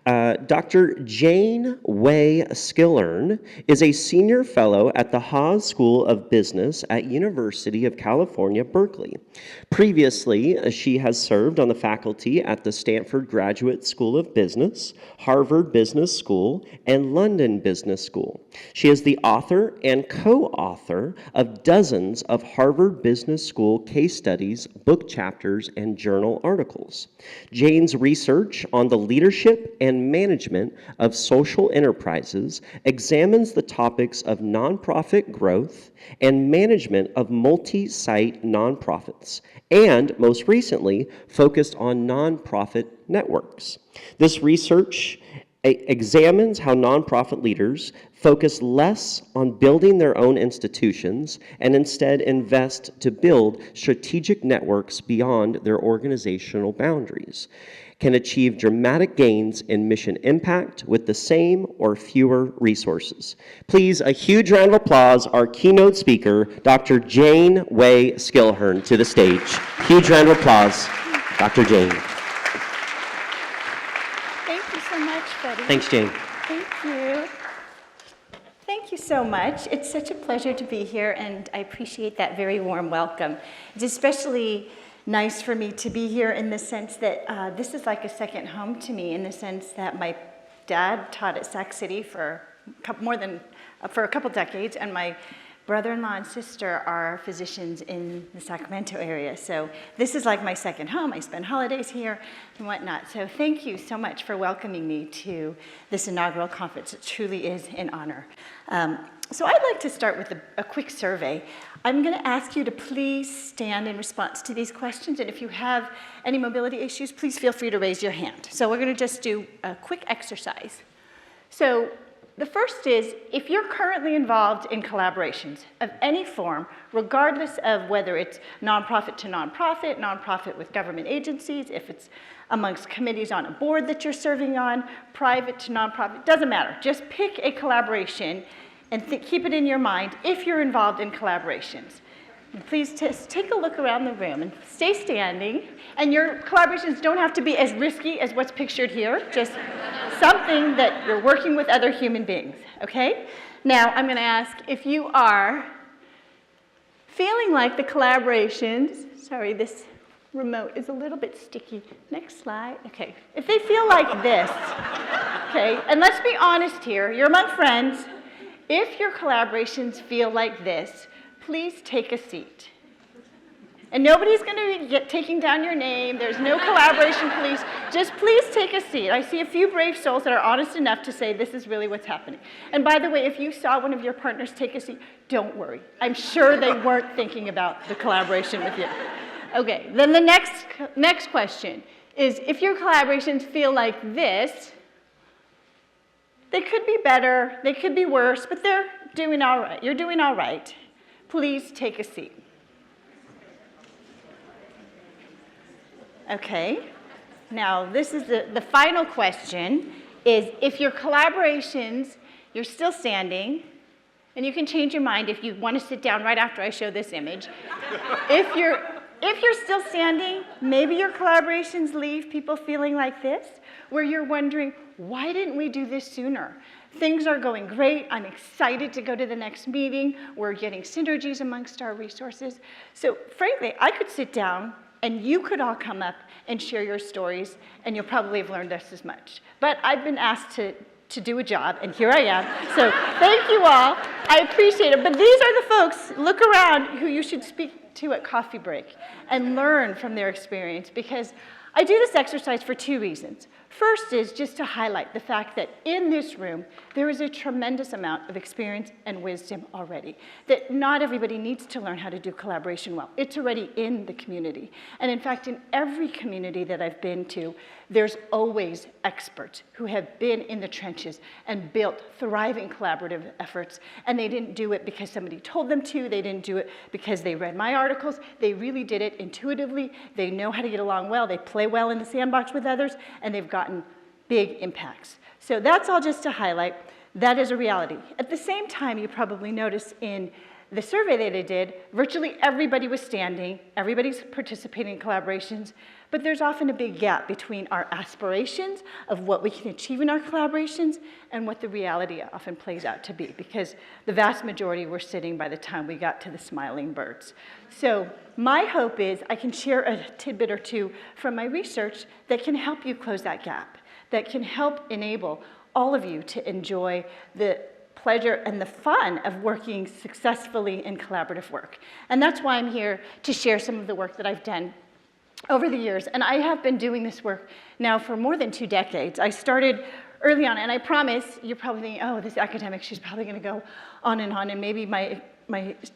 Dr. Jane Wei Skillern is a senior fellow at the Haas School of Business at University of California, Berkeley. Previously, she has served on the faculty at the Stanford Graduate School of Business, Harvard Business School, and London Business School. She is the author and co-author of dozens of Harvard Business School case studies, book chapters, and journal articles. Jane's research on the leadership and management of social enterprises examines the topics of nonprofit growth and management of multi-site nonprofits, and most recently focused on nonprofit networks. This research examines how nonprofit leaders focus less on building their own institutions and instead invest to build strategic networks beyond their organizational boundaries, can achieve dramatic gains in mission impact with the same or fewer resources. Please, a huge round of applause, our keynote speaker, Dr. Jane Wei Skillern, to the stage. Huge round of applause, Dr. Jane. Thank you so much, Betty. Thanks, Jane. Thank you. Thank you so much. It's such a pleasure to be here, and I appreciate that very warm welcome. It's especially nice for me to be here in the sense that this is like a second home to me, in the sense that my dad taught at Sac City for a couple decades, and my brother-in-law and sister are physicians in the Sacramento area. So this is like my second home. I spend holidays here and whatnot. So thank you so much for welcoming me to this inaugural conference. It truly is an honor. So I'd like to start with a quick survey. I'm going to ask you to please stand in response to these questions, and if you have any mobility issues, please feel free to raise your hand. So we're going to just do a quick exercise. So the first is, if you're currently involved in collaborations of any form, regardless of whether it's nonprofit to nonprofit, nonprofit with government agencies, if it's amongst committees on a board that you're serving on, private to nonprofit, doesn't matter. Just pick a collaboration and keep it in your mind if you're involved in collaborations. And please just take a look around the room and stay standing. And your collaborations don't have to be as risky as what's pictured here, just something that you're working with other human beings, okay? Now, I'm gonna ask if you are feeling like the collaborations, sorry, this remote is a little bit sticky. Next slide, okay. If they feel like this, okay, and let's be honest here, you're among friends. If your collaborations feel like this, please take a seat. And nobody's going to be taking down your name. There's no collaboration police. Just please take a seat. I see a few brave souls that are honest enough to say this is really what's happening. And by the way, if you saw one of your partners take a seat, don't worry. I'm sure they weren't thinking about the collaboration with you. Okay, then the next question is, if your collaborations feel like this, they could be better, they could be worse, but they're doing all right. You're doing all right. Please take a seat. Okay, now this is the final question, is if your collaborations, you're still standing, and you can change your mind if you want to sit down right after I show this image. If you're still standing, maybe your collaborations leave people feeling like this, where you're wondering, why didn't we do this sooner? Things are going great. I'm excited to go to the next meeting. We're getting synergies amongst our resources. So frankly, I could sit down and you could all come up and share your stories, and you'll probably have learned just as much. But I've been asked to do a job, and here I am. So thank you all. I appreciate it. But these are the folks, look around, who you should speak to at coffee break and learn from their experience, because I do this exercise for two reasons. First is just to highlight the fact that in this room, there is a tremendous amount of experience and wisdom already, that not everybody needs to learn how to do collaboration well. It's already in the community. And in fact, in every community that I've been to, there's always experts who have been in the trenches and built thriving collaborative efforts. And they didn't do it because somebody told them to. They didn't do it because they read my articles. They really did it intuitively. They know how to get along well. They play well in the sandbox with others, and they've gotten big impacts. So that's all just to highlight. That is a reality. At the same time, you probably notice in the survey that I did, virtually everybody was standing, everybody's participating in collaborations, but there's often a big gap between our aspirations of what we can achieve in our collaborations and what the reality often plays out to be, because the vast majority were sitting by the time we got to the smiling birds. So my hope is I can share a tidbit or two from my research that can help you close that gap, that can help enable all of you to enjoy the pleasure and the fun of working successfully in collaborative work. And that's why I'm here to share some of the work that I've done over the years. And I have been doing this work now for more than 2 decades. I started early on, and I promise, you're probably thinking, oh, this academic, she's probably gonna go on, and maybe my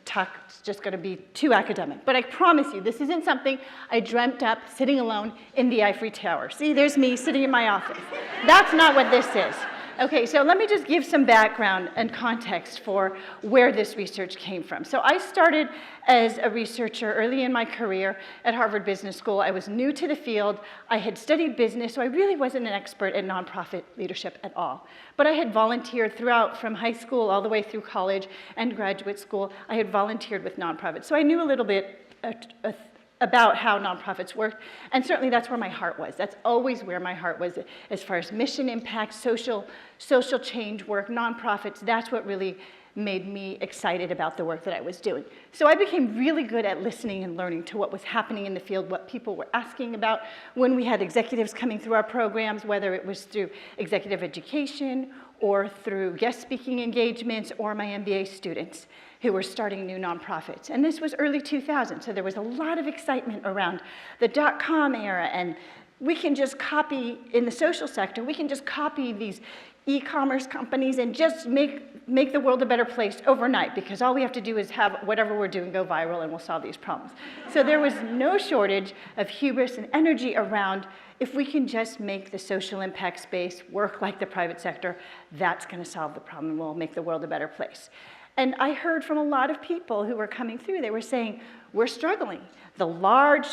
talk's just gonna be too academic. But I promise you, this isn't something I dreamt up sitting alone in the Eiffel Tower. See, there's me sitting in my office. That's not what this is. Okay, so let me just give some background and context for where this research came from. So I started as a researcher early in my career at Harvard Business School. I was new to the field. I had studied business, so I really wasn't an expert at nonprofit leadership at all. But I had volunteered throughout, from high school all the way through college and graduate school. I had volunteered with nonprofits, so I knew a little bit about how nonprofits work, and certainly that's where my heart was. That's always where my heart was as far as mission impact, social change work, nonprofits. That's what really made me excited about the work that I was doing. So I became really good at listening and learning to what was happening in the field, what people were asking about when we had executives coming through our programs, whether it was through executive education or through guest speaking engagements or my MBA students who were starting new nonprofits. And this was early 2000, so there was a lot of excitement around the dot-com era, and we can just copy, in the social sector, we can just copy these e-commerce companies and just make the world a better place overnight, because all we have to do is have whatever we're doing go viral and we'll solve these problems. So there was no shortage of hubris and energy around, if we can just make the social impact space work like the private sector, that's gonna solve the problem and we'll make the world a better place. And I heard from a lot of people who were coming through, they were saying, we're struggling. The large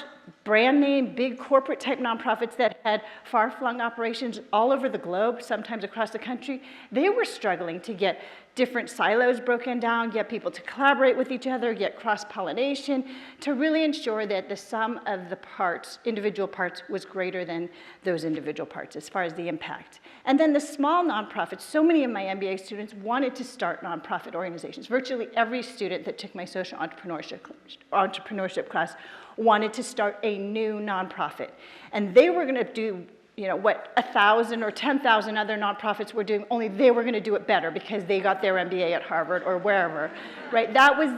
brand name, big corporate type nonprofits that had far-flung operations all over the globe, sometimes across the country, they were struggling to get different silos broken down, get people to collaborate with each other, get cross-pollination, to really ensure that the sum of the parts, individual parts, was greater than those individual parts as far as the impact. And then the small nonprofits, so many of my MBA students wanted to start nonprofit organizations. Virtually every student that took my social entrepreneurship class wanted to start a new nonprofit. And they were gonna do what 1,000 or 10,000 other nonprofits were doing, only they were going to do it better because they got their MBA at Harvard or wherever, right? That was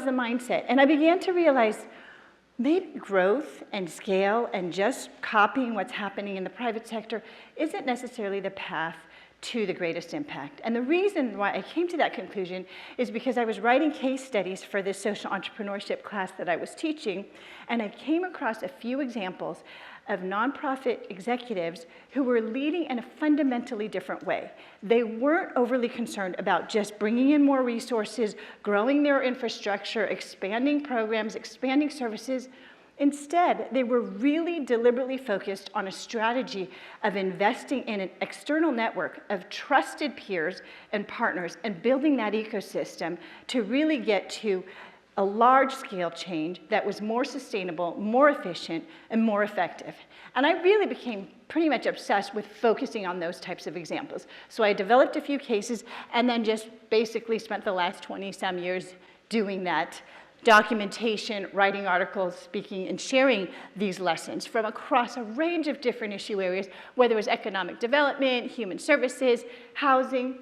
the mindset. And I began to realize maybe growth and scale and just copying what's happening in the private sector isn't necessarily the path to the greatest impact. And the reason why I came to that conclusion is because I was writing case studies for this social entrepreneurship class that I was teaching, and I came across a few examples of nonprofit executives who were leading in a fundamentally different way. They weren't overly concerned about just bringing in more resources, growing their infrastructure, expanding programs, expanding services. Instead, they were really deliberately focused on a strategy of investing in an external network of trusted peers and partners and building that ecosystem to really get to a large-scale change that was more sustainable, more efficient, and more effective. And I really became pretty much obsessed with focusing on those types of examples. So I developed a few cases and then just basically spent the last 20-some years doing that documentation, writing articles, speaking, and sharing these lessons from across a range of different issue areas, whether it was economic development, human services, housing,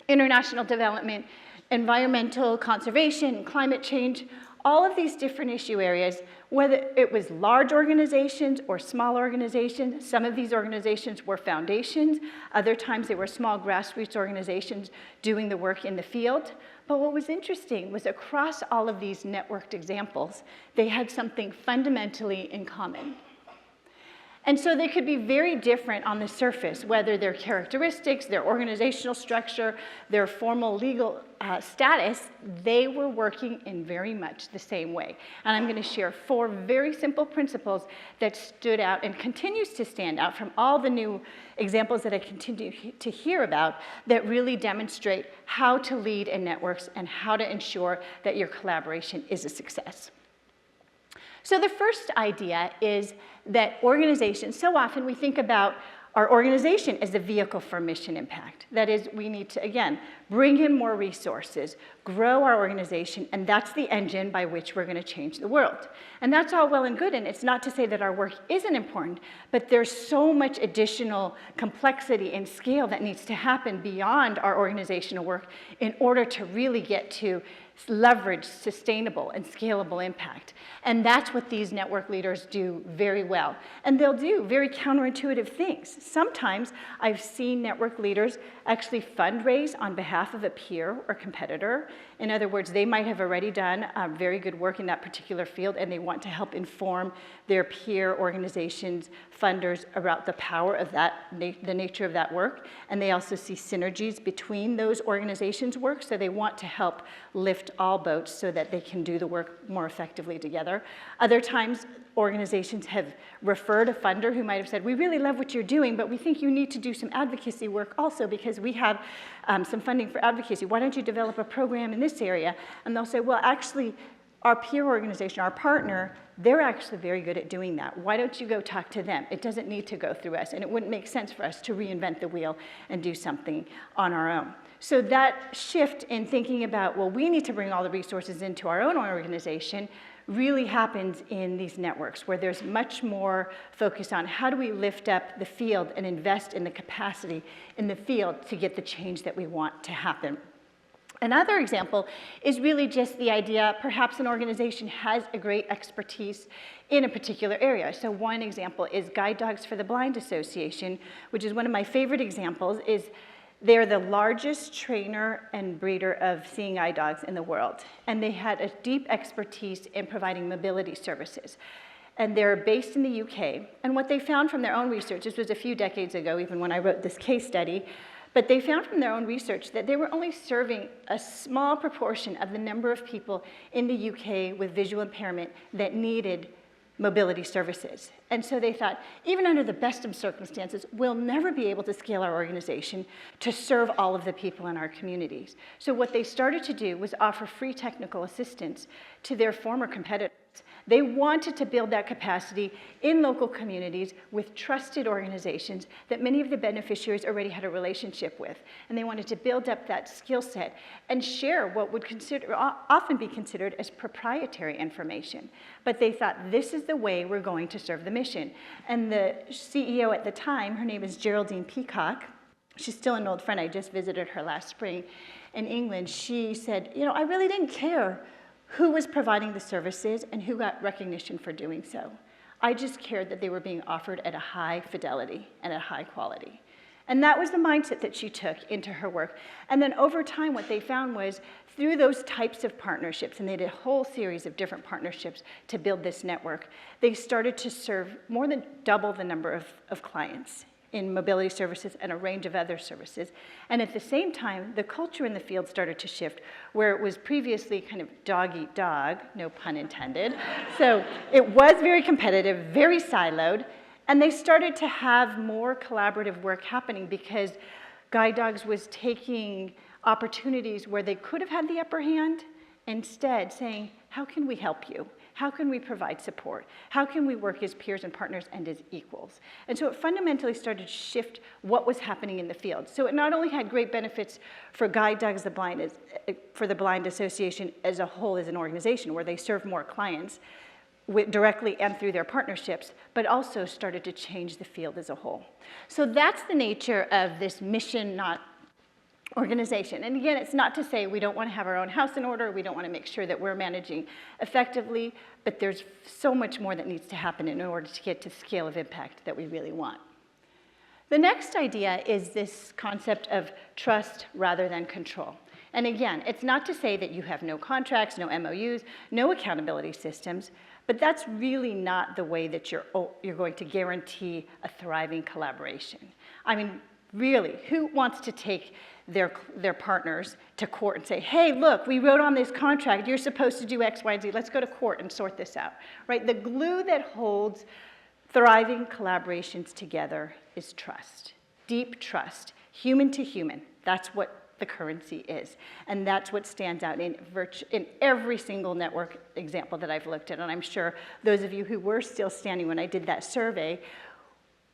international development, environmental conservation, climate change, all of these different issue areas, whether it was large organizations or small organizations. Some of these organizations were foundations. Other times they were small grassroots organizations doing the work in the field. But what was interesting was across all of these networked examples, they had something fundamentally in common. And so they could be very different on the surface, whether their characteristics, their organizational structure, their formal legal status, they were working in very much the same way. And I'm going to share 4 very simple principles that stood out and continues to stand out from all the new examples that I continue to hear about that really demonstrate how to lead in networks and how to ensure that your collaboration is a success. So the first idea is that organizations, so often we think about our organization as the vehicle for mission impact. That is, we need to, again, bring in more resources, grow our organization, and that's the engine by which we're going to change the world. And that's all well and good, and it's not to say that our work isn't important, but there's so much additional complexity and scale that needs to happen beyond our organizational work in order to really get to leverage sustainable and scalable impact. And that's what these network leaders do very well. And they'll do very counterintuitive things. Sometimes I've seen network leaders actually fundraise on behalf of a peer or competitor. In other words, they might have already done very good work in that particular field, and they want to help inform their peer organizations, funders, about the power of that, the nature of that work. And they also see synergies between those organizations' work, so they want to help lift all boats so that they can do the work more effectively together. Other times, organizations have referred a funder who might have said, we really love what you're doing, but we think you need to do some advocacy work also because we have some funding for advocacy. Why don't you develop a program in this area? And they'll say, well, actually, our peer organization, our partner, they're actually very good at doing that. Why don't you go talk to them? It doesn't need to go through us, and it wouldn't make sense for us to reinvent the wheel and do something on our own. So that shift in thinking about, well, we need to bring all the resources into our own organization really happens in these networks where there's much more focus on how do we lift up the field and invest in the capacity in the field to get the change that we want to happen. Another example is really just the idea, perhaps an organization has a great expertise in a particular area. So one example is Guide Dogs for the Blind Association, which is one of my favorite examples, is they're the largest trainer and breeder of seeing eye dogs in the world. And they had a deep expertise in providing mobility services. And they're based in the UK. And what they found from their own research, this was a few decades ago, even when I wrote this case study, but they found from their own research that they were only serving a small proportion of the number of people in the UK with visual impairment that needed mobility services. And so they thought, even under the best of circumstances, we'll never be able to scale our organization to serve all of the people in our communities. So what they started to do was offer free technical assistance to their former competitors. They wanted to build that capacity in local communities with trusted organizations that many of the beneficiaries already had a relationship with. And they wanted to build up that skill set and share what would often be considered as proprietary information. But they thought, this is the way we're going to serve the mission. And the CEO at the time, her name is Geraldine Peacock. She's still an old friend. I just visited her last spring in England. She said, I really didn't care who was providing the services and who got recognition for doing so. I just cared that they were being offered at a high fidelity and at high quality. And that was the mindset that she took into her work. And then over time, what they found was through those types of partnerships, and they did a whole series of different partnerships to build this network, they started to serve more than double the number of clients in mobility services and a range of other services. And at the same time, the culture in the field started to shift, where it was previously kind of dog eat dog, no pun intended. So it was very competitive, very siloed, and they started to have more collaborative work happening because Guide Dogs was taking opportunities where they could have had the upper hand, instead saying, how can we help you? How can we provide support? How can we work as peers and partners and as equals? And so it fundamentally started to shift what was happening in the field. So it not only had great benefits for Guide Dogs for the Blind Association as a whole as an organization, where they serve more clients directly and through their partnerships, but also started to change the field as a whole. So that's the nature of this mission, not organization. And again, it's not to say we don't want to have our own house in order, we don't want to make sure that we're managing effectively, but there's so much more that needs to happen in order to get to the scale of impact that we really want. The next idea is this concept of trust rather than control. And again, it's not to say that you have no contracts, no MOUs, no accountability systems, But that's really not the way that you're going to guarantee a thriving collaboration. I mean, really, who wants to take their partners to court and say, hey, look, we wrote on this contract, you're supposed to do X, Y, and Z, let's go to court and sort this out, right? The glue that holds thriving collaborations together is trust, deep trust, human to human. That's what the currency is. And that's what stands out in every single network example that I've looked at. And I'm sure those of you who were still standing when I did that survey,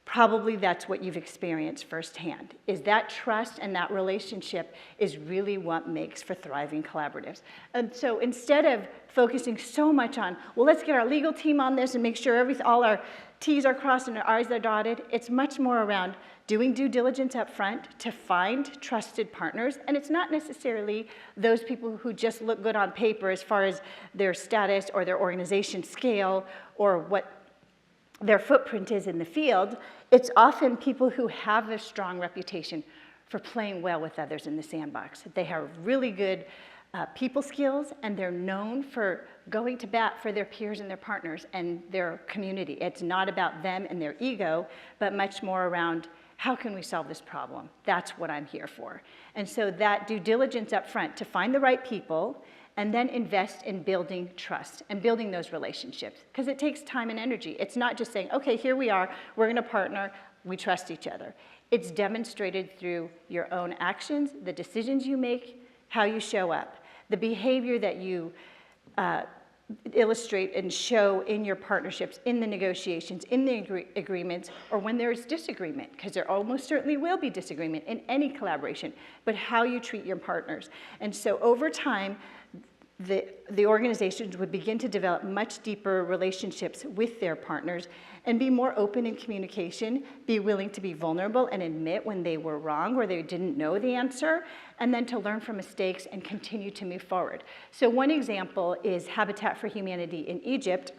probably that's what you've experienced firsthand, is that trust and that relationship is really what makes for thriving collaboratives. And so instead of focusing so much on, well, let's get our legal team on this and make sure all our T's are crossed and our I's are dotted, it's much more around doing due diligence up front to find trusted partners. And it's not necessarily those people who just look good on paper as far as their status or their organization scale or what their footprint is in the field. It's often people who have a strong reputation for playing well with others in the sandbox. They have really good people skills, and they're known for going to bat for their peers and their partners and their community. It's not about them and their ego, but much more around, how can we solve this problem? That's what I'm here for. And so that due diligence up front to find the right people and then invest in building trust and building those relationships, because it takes time and energy. It's not just saying, okay, here we are, we're gonna partner, we trust each other. It's demonstrated through your own actions, the decisions you make, how you show up, the behavior that you illustrate and show in your partnerships, in the negotiations, in the agreements, or when there's disagreement, because there almost certainly will be disagreement in any collaboration, but how you treat your partners. And so over time, the organizations would begin to develop much deeper relationships with their partners and be more open in communication, be willing to be vulnerable and admit when they were wrong or they didn't know the answer, and then to learn from mistakes and continue to move forward. So one example is Habitat for Humanity in Egypt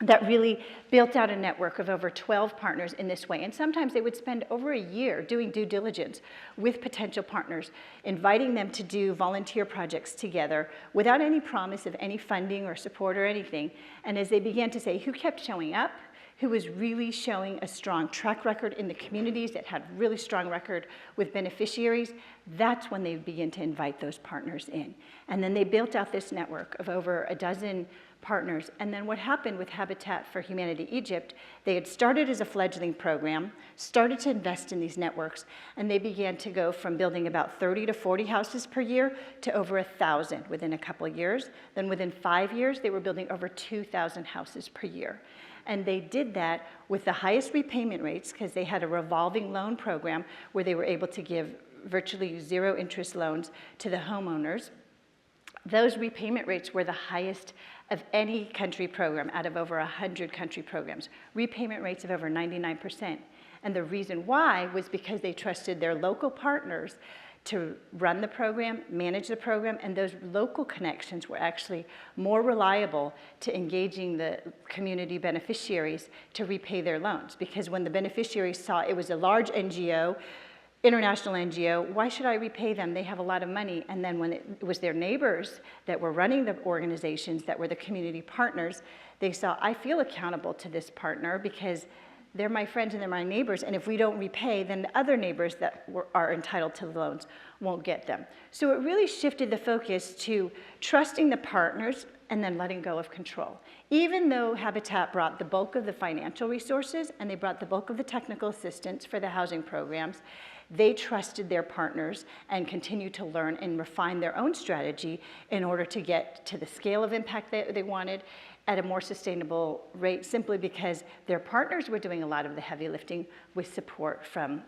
that really built out a network of over 12 partners in this way. And sometimes they would spend over a year doing due diligence with potential partners, inviting them to do volunteer projects together without any promise of any funding or support or anything. And as they began to say who kept showing up, who was really showing a strong track record in the communities that had really strong record with beneficiaries, that's when they begin to invite those partners in. And then they built out this network of over a dozen partners. And then what happened with Habitat for Humanity Egypt, they had started as a fledgling program, started to invest in these networks, and they began to go from building about 30 to 40 houses per year to over 1,000 within a couple of years. Then within 5 years, they were building over 2,000 houses per year. And they did that with the highest repayment rates because they had a revolving loan program where they were able to give virtually zero interest loans to the homeowners. Those repayment rates were the highest of any country program out of over 100 country programs. Repayment rates of over 99%. And the reason why was because they trusted their local partners to run the program, manage the program, and those local connections were actually more reliable to engaging the community beneficiaries to repay their loans. Because when the beneficiaries saw it was a large NGO, international NGO, why should I repay them? They have a lot of money. And then when it was their neighbors that were running the organizations that were the community partners, they saw, I feel accountable to this partner because they're my friends and they're my neighbors, and if we don't repay, then the other neighbors that are entitled to the loans won't get them. So it really shifted the focus to trusting the partners and then letting go of control. Even though Habitat brought the bulk of the financial resources and they brought the bulk of the technical assistance for the housing programs, they trusted their partners and continued to learn and refine their own strategy in order to get to the scale of impact that they wanted at a more sustainable rate, simply because their partners were doing a lot of the heavy lifting with support from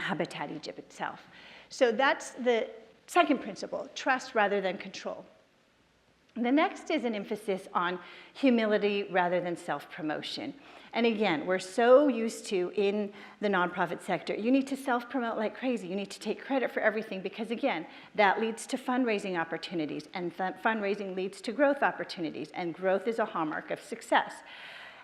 Habitat Egypt itself. So that's the second principle, trust rather than control. The next is an emphasis on humility rather than self-promotion. And again, we're so used to, in the nonprofit sector, you need to self-promote like crazy. You need to take credit for everything because, again, that leads to fundraising opportunities, and fundraising leads to growth opportunities, and growth is a hallmark of success.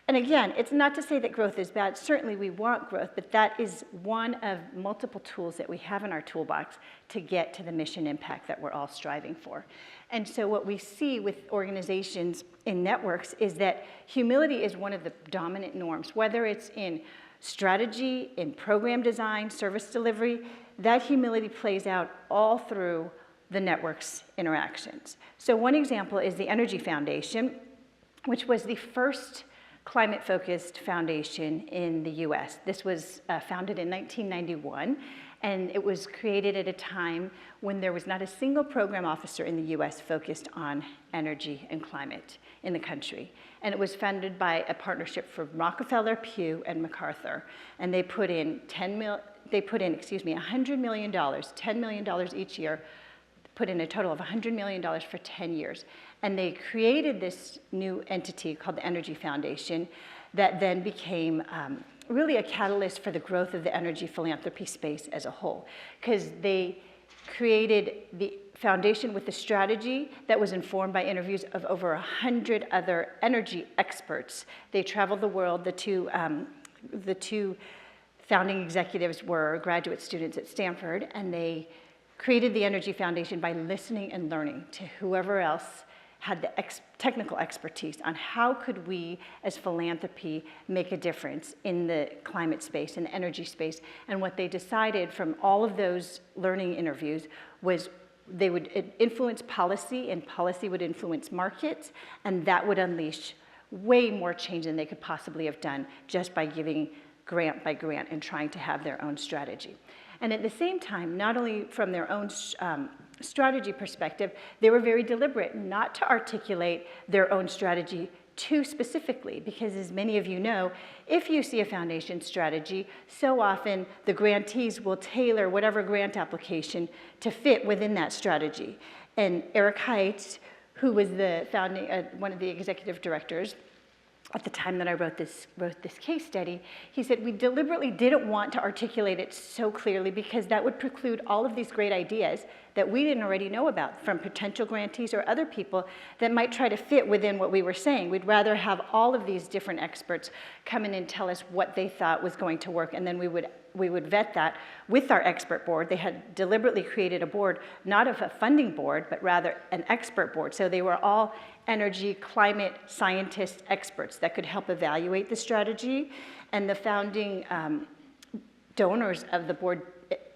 And again, it's not to say that growth is bad. Certainly we want growth, but that is one of multiple tools that we have in our toolbox to get to the mission impact that we're all striving for. And so what we see with organizations in networks is that humility is one of the dominant norms, whether it's in strategy, in program design, service delivery. That humility plays out all through the network's interactions. So one example is the Energy Foundation, which was the first climate-focused foundation in the US. This was founded in 1991, and it was created at a time when there was not a single program officer in the US focused on energy and climate in the country. And it was funded by a partnership from Rockefeller, Pew, and MacArthur. And they put in $100 million, $10 million each year, put in a total of $100 million for 10 years. And they created this new entity called the Energy Foundation that then became really a catalyst for the growth of the energy philanthropy space as a whole, because they created the foundation with a strategy that was informed by interviews of over 100 other energy experts. They traveled the world. The two founding executives were graduate students at Stanford, and they created the Energy Foundation by listening and learning to whoever else had the technical expertise on how could we as philanthropy make a difference in the climate space and energy space. And what they decided from all of those learning interviews was they would influence policy, and policy would influence markets, and that would unleash way more change than they could possibly have done just by giving grant by grant and trying to have their own strategy. And at the same time, not only from their own strategy perspective, they were very deliberate not to articulate their own strategy too specifically, because as many of you know, if you see a foundation strategy, so often the grantees will tailor whatever grant application to fit within that strategy. And Eric Heitz, who was the one of the executive directors at the time that I wrote this case study, he said, we deliberately didn't want to articulate it so clearly because that would preclude all of these great ideas that we didn't already know about from potential grantees or other people that might try to fit within what we were saying. We'd rather have all of these different experts come in and tell us what they thought was going to work, and then we would vet that with our expert board. They had deliberately created a board, not of a funding board, but rather an expert board. So they were all energy, climate scientists, experts that could help evaluate the strategy. And the founding donors of the board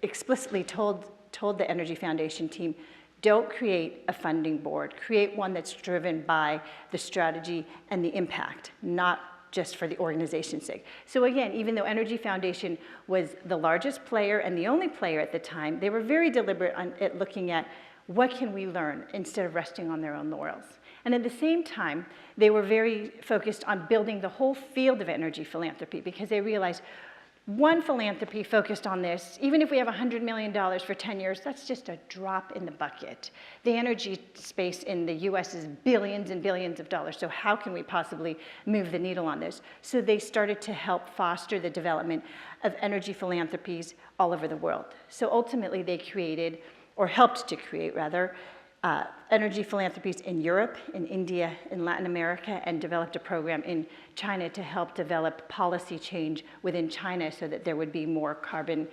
explicitly told the Energy Foundation team, don't create a funding board. Create one that's driven by the strategy and the impact, not just for the organization's sake. So again, even though Energy Foundation was the largest player and the only player at the time, they were very deliberate at looking at what can we learn instead of resting on their own laurels. And at the same time, they were very focused on building the whole field of energy philanthropy, because they realized one philanthropy focused on this, even if we have $100 million for 10 years, that's just a drop in the bucket. The energy space in the US is billions and billions of dollars, so how can we possibly move the needle on this? So they started to help foster the development of energy philanthropies all over the world. So ultimately they created, or helped to create rather, energy philanthropies in Europe, in India, in Latin America, and developed a program in China to help develop policy change within China so that there would be more carbon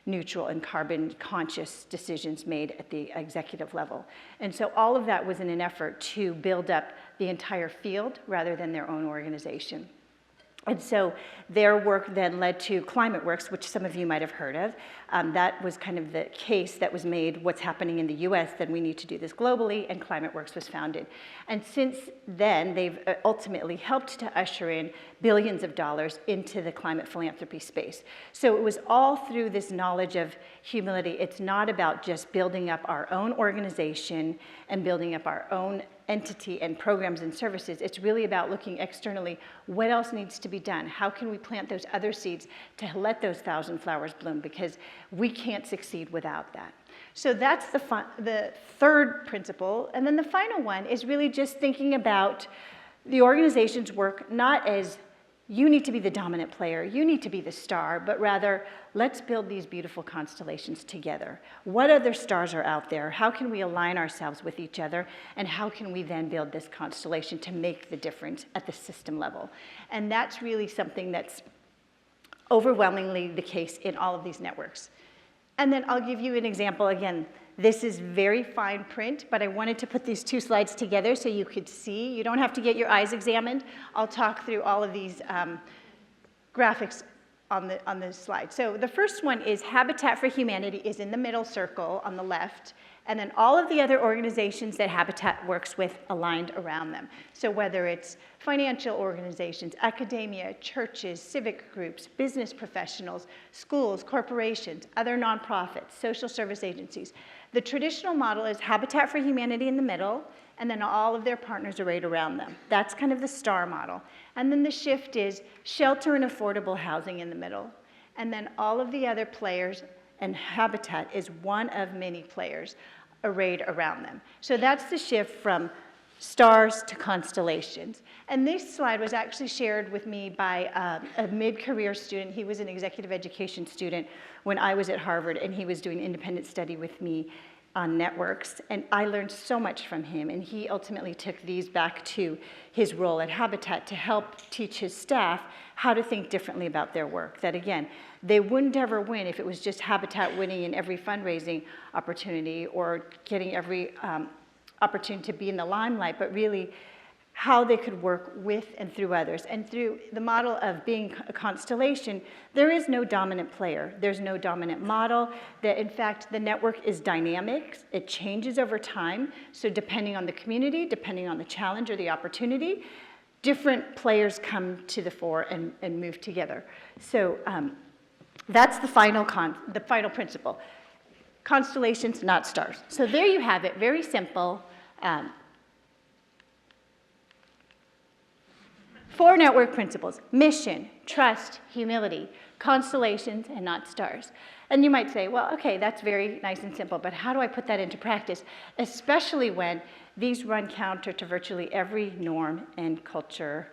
neutral and carbon conscious decisions made at the executive level. And so all of that was in an effort to build up the entire field rather than their own organization. And so their work then led to ClimateWorks, which some of you might have heard of. That was kind of the case that was made, what's happening in the US, then we need to do this globally, and ClimateWorks was founded. And since then, they've ultimately helped to usher in billions of dollars into the climate philanthropy space. So it was all through this knowledge of humility. It's not about just building up our own organization and building up our own entity and programs and services. It's really about looking externally, what else needs to be done? How can we plant those other seeds to let those 1,000 flowers bloom? Because we can't succeed without that. So that's the third principle. And then the final one is really just thinking about the organization's work not as you need to be the dominant player, you need to be the star, but rather, let's build these beautiful constellations together. What other stars are out there? How can we align ourselves with each other? And how can we then build this constellation to make the difference at the system level? And that's really something that's overwhelmingly the case in all of these networks. And then I'll give you an example. Again, this is very fine print, but I wanted to put these two slides together so you could see. You don't have to get your eyes examined. I'll talk through all of these graphics on the slide. So the first one is Habitat for Humanity is in the middle circle on the left, and then all of the other organizations that Habitat works with aligned around them. So whether it's financial organizations, academia, churches, civic groups, business professionals, schools, corporations, other nonprofits, social service agencies. The traditional model is Habitat for Humanity in the middle, and then all of their partners are right around them. That's kind of the star model. And then the shift is shelter and affordable housing in the middle, and then all of the other players, and Habitat is one of many players arrayed around them. So that's the shift from stars to constellations. And this slide was actually shared with me by a mid-career student. He was an executive education student when I was at Harvard, and he was doing independent study with me on networks. And I learned so much from him, and he ultimately took these back to his role at Habitat to help teach his staff how to think differently about their work. That again, they wouldn't ever win if it was just Habitat winning in every fundraising opportunity or getting every opportunity to be in the limelight, but really how they could work with and through others. And through the model of being a constellation, there is no dominant player. There's no dominant model. That in fact, the network is dynamic. It changes over time. So depending on the community, depending on the challenge or the opportunity, different players come to the fore and move together. So that's the final principle. Constellations, not stars. So there you have it, very simple. 4 network principles: mission, trust, humility, constellations, and not stars. And you might say, well, okay, that's very nice and simple, but how do I put that into practice? Especially when these run counter to virtually every norm and cultural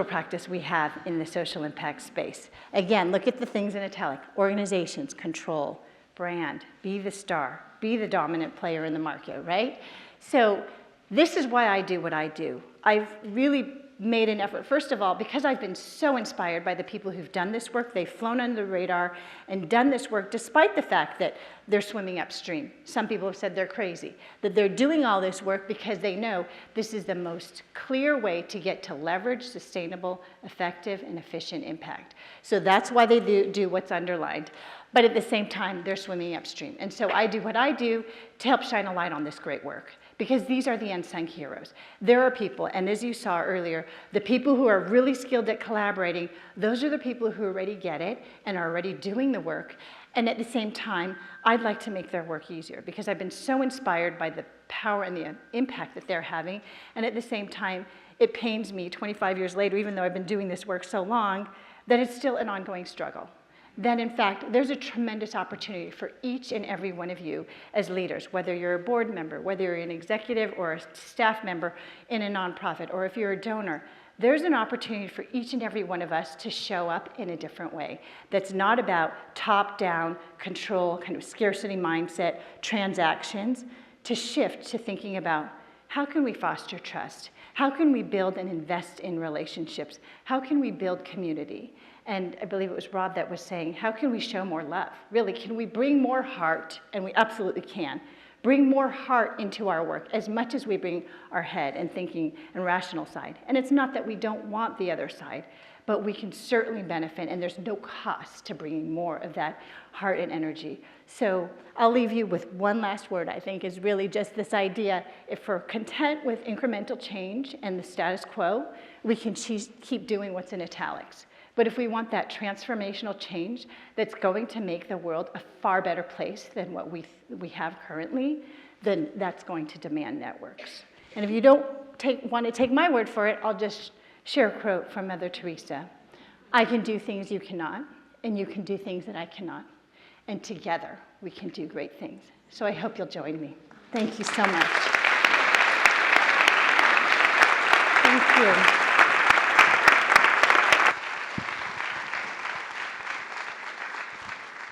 practice we have in the social impact space. Again, look at the things in italic: organizations, control, brand, be the star, be the dominant player in the market, right? So this is why I do what I do. I've really made an effort, first of all, because I've been so inspired by the people who've done this work. They've flown under the radar and done this work despite the fact that they're swimming upstream. Some people have said they're crazy, that they're doing all this work because they know this is the most clear way to get to leverage sustainable, effective, and efficient impact. So that's why they do what's underlined. But at the same time, they're swimming upstream. And so I do what I do to help shine a light on this great work, because these are the unsung heroes. There are people, and as you saw earlier, the people who are really skilled at collaborating, those are the people who already get it and are already doing the work. And at the same time, I'd like to make their work easier, because I've been so inspired by the power and the impact that they're having. And at the same time, it pains me 25 years later, even though I've been doing this work so long, that it's still an ongoing struggle. That in fact, there's a tremendous opportunity for each and every one of you as leaders, whether you're a board member, whether you're an executive or a staff member in a nonprofit, or if you're a donor. There's an opportunity for each and every one of us to show up in a different way. That's not about top-down control, kind of scarcity mindset, transactions, to shift to thinking about how can we foster trust? How can we build and invest in relationships? How can we build community? And I believe it was Rob that was saying, how can we show more love? Really, can we bring more heart? And we absolutely can. Bring more heart into our work as much as we bring our head and thinking and rational side. And it's not that we don't want the other side, but we can certainly benefit, and there's no cost to bringing more of that heart and energy. So I'll leave you with one last word, I think, is really just this idea: if we're content with incremental change and the status quo, we can keep doing what's in italics. But if we want that transformational change that's going to make the world a far better place than what we have currently, then that's going to demand networks. And if you don't want to take my word for it, I'll just share a quote from Mother Teresa. I can do things you cannot, and you can do things that I cannot. And together, we can do great things. So I hope you'll join me. Thank you so much. Thank you.